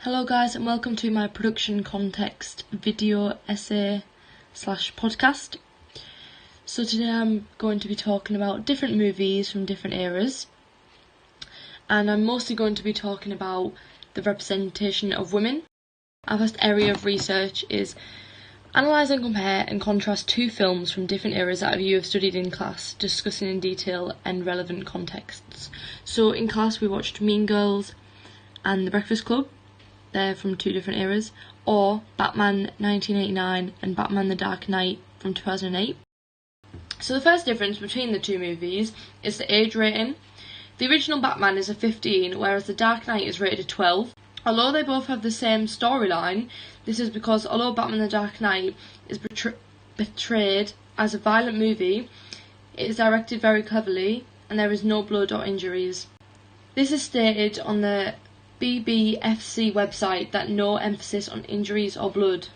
Hello guys, and welcome to my production context video essay slash podcast. So today I'm going to be talking about different movies from different eras, and I'm mostly going to be talking about the representation of women. Our first area of research is analyse and compare and contrast two films from different eras that you have studied in class, discussing in detail and relevant contexts. So in class we watched Mean Girls and The Breakfast Club. They're from two different eras, or Batman 1989 and Batman the Dark Knight from 2008. So the first difference between the two movies is the age rating. The original Batman is a 15, whereas the Dark Knight is rated a 12. Although they both have the same storyline, this is because although Batman the Dark Knight is portrayed as a violent movie, it is directed very cleverly and there is no blood or injuries. This is stated on the BBFC website that no emphasis on injuries or blood.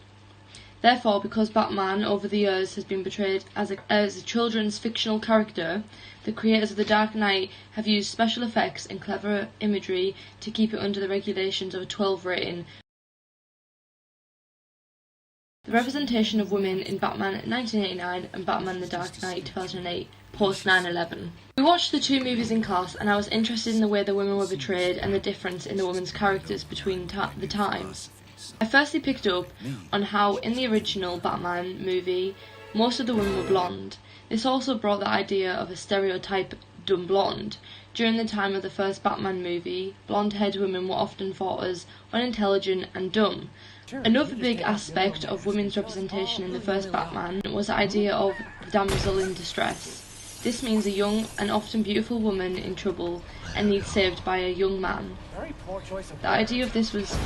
Therefore, because Batman over the years has been portrayed as a children's fictional character, the creators of The Dark Knight have used special effects and clever imagery to keep it under the regulations of a 12 rating. The representation of women in Batman 1989 and Batman the Dark Knight 2008, post 9/11. We watched the two movies in class and I was interested in the way the women were portrayed and the difference in the women's characters between the times. I firstly picked up on how in the original Batman movie most of the women were blonde. This also brought the idea of a stereotype dumb blonde. During the time of the first Batman movie, blonde-haired women were often thought as unintelligent and dumb. Another big aspect of women's representation in the first Batman was the idea of damsel in distress. This means a young and often beautiful woman in trouble and needs saved by a young man. The idea of this was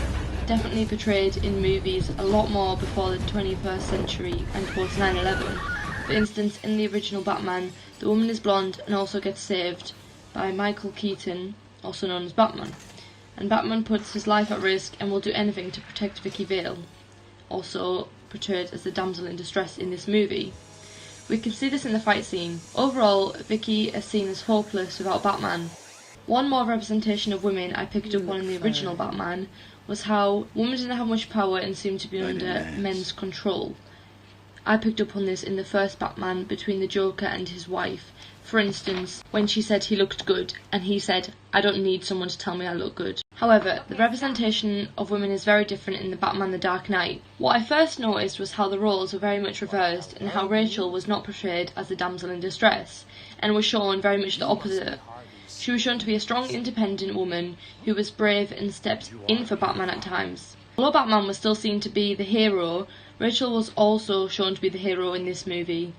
definitely portrayed in movies a lot more before the 21st century and post 9/11. For instance, in the original Batman, the woman is blonde and also gets saved by Michael Keaton, also known as Batman. And Batman puts his life at risk and will do anything to protect Vicky Vale, also portrayed as the damsel in distress in this movie. We can see this in the fight scene. Overall, Vicky is seen as hopeless without Batman. One more representation of women I picked up on in the original Batman was how women didn't have much power and seemed to be under men's control. I picked up on this in the first Batman between the Joker and his wife. For instance, when she said he looked good, and he said, "I don't need someone to tell me I look good." However, the representation of women is very different in the Batman the Dark Knight. What I first noticed was how the roles were very much reversed, and how Rachel was not portrayed as the damsel in distress, and was shown very much the opposite. She was shown to be a strong, independent woman who was brave and stepped in for Batman at times. Although Batman was still seen to be the hero, Rachel was also shown to be the hero in this movie.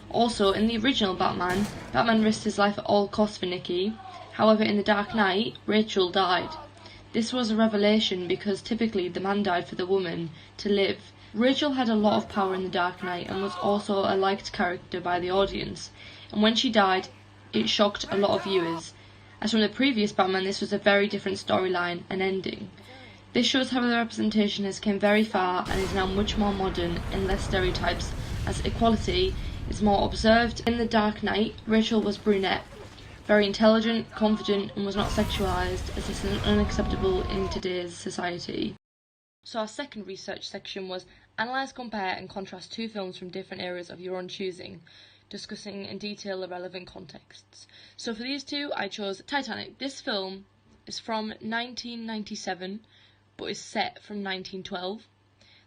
Also, in the original Batman, Batman risked his life at all costs for Nikki. However, in The Dark Knight, Rachel died. This was a revelation because typically the man died for the woman to live. Rachel had a lot of power in The Dark Knight and was also a liked character by the audience. And when she died, it shocked a lot of viewers. As from the previous Batman, this was a very different storyline and ending. This shows how the representation has come very far and is now much more modern and less stereotypes, as equality is more observed. In The Dark Knight, Rachel was brunette, very intelligent, confident, and was not sexualised, as this is unacceptable in today's society. So our second research section was analyse, compare and contrast two films from different eras of your own choosing, discussing in detail the relevant contexts. So for these two, I chose Titanic. This film is from 1997, but is set from 1912.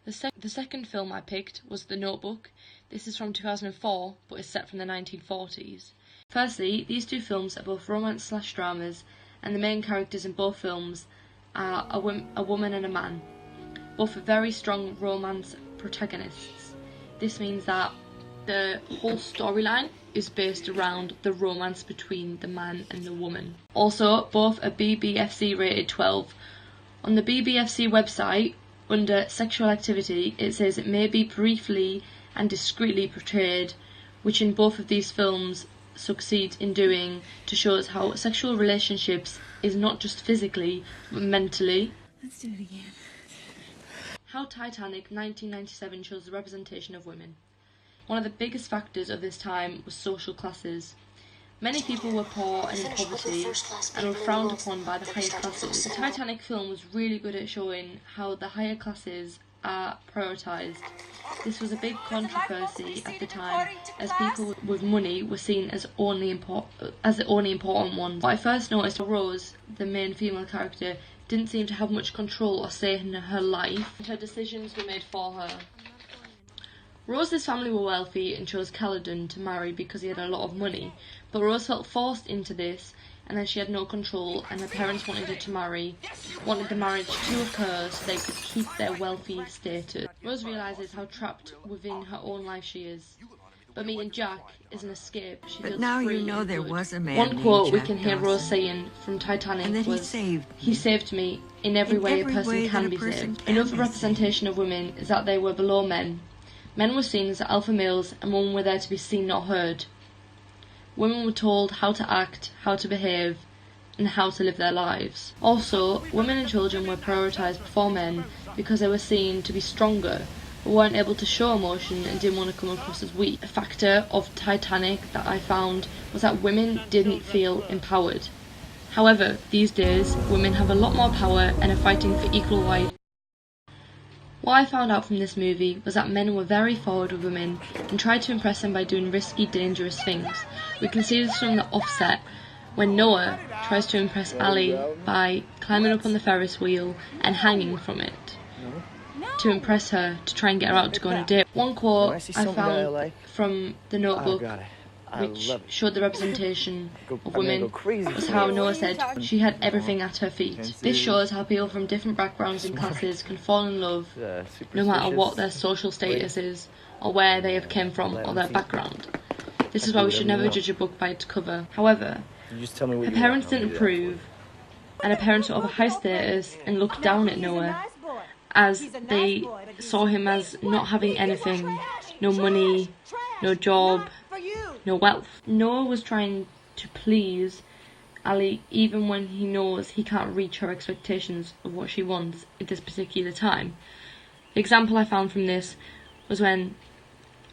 The second film I picked was The Notebook. This is from 2004, but is set from the 1940s. Firstly, these two films are both romance/dramas, and the main characters in both films are a woman and a man. Both are very strong romance protagonists. This means that the whole storyline is based around the romance between the man and the woman. Also, both are BBFC rated 12. On the BBFC website, under sexual activity, it says it may be briefly and discreetly portrayed, which in both of these films succeed in doing, to show us how sexual relationships is not just physically, but mentally. Let's do it again. How Titanic 1997 shows the representation of women. One of the biggest factors of this time was social classes. Many people were poor and in poverty and were frowned upon by the higher classes. The Titanic film was really good at showing how the higher classes are prioritised. This was a big controversy at the time, as people with money were seen as the only important ones. What I first noticed, Rose, the main female character, didn't seem to have much control or say in her life, and her decisions were made for her. Rose's family were wealthy and chose Caledon to marry because he had a lot of money, but Rose felt forced into this, and then she had no control, and her parents wanted the marriage to occur so they could keep their wealthy status. Rose realises how trapped within her own life she is. But meeting Jack is an escape. She feels free. You know there good. was a man One quote we Jack can hear Dawson, Rose saying from Titanic and that was, he saved me. In every way a person can be saved. Another representation of women is that they were below men. Men were seen as alpha males, and women were there to be seen, not heard. Women were told how to act, how to behave, and how to live their lives. Also, women and children were prioritised before men because they were seen to be stronger, but weren't able to show emotion and didn't want to come across as weak. A factor of Titanic that I found was that women didn't feel empowered. However, these days, women have a lot more power and are fighting for equal rights. What I found out from this movie was that men were very forward with women and tried to impress them by doing risky, dangerous things. We can see this from the offset when Noah tries to impress Ali by climbing up on the Ferris wheel and hanging from it to impress her, to try and get her out to go on a date. One quote I found from The Notebook, which showed the representation of women, was how Noah said she had everything at her feet. This shows how people from different backgrounds and classes can fall in love no matter what their social status is, or where they have come from, or their background. This is why we should never judge a book by its cover. However, her parents didn't approve, and her parents were of a high status and looked down at Noah, as they saw him as not having anything, no money, no job, no wealth. Noah was trying to please Ali even when he knows he can't reach her expectations of what she wants at this particular time. The example I found from this was when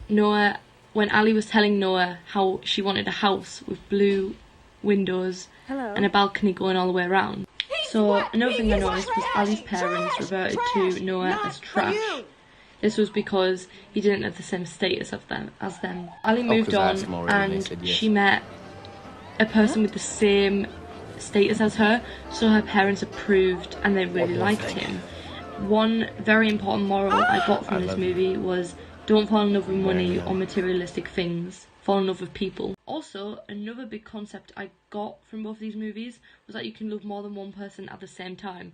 Ali was telling Noah how she wanted a house with blue windows and a balcony going all the way around. So another thing I noticed was Ali's parents reverted to Noah as trash. This was because he didn't have the same status as them. Ali moved on and she met a person with the same status as her, so her parents approved and they really liked him. One very important moral I got from this movie was don't fall in love with money or materialistic things. Fall in love with people. Also, another big concept I got from both these movies was that you can love more than one person at the same time.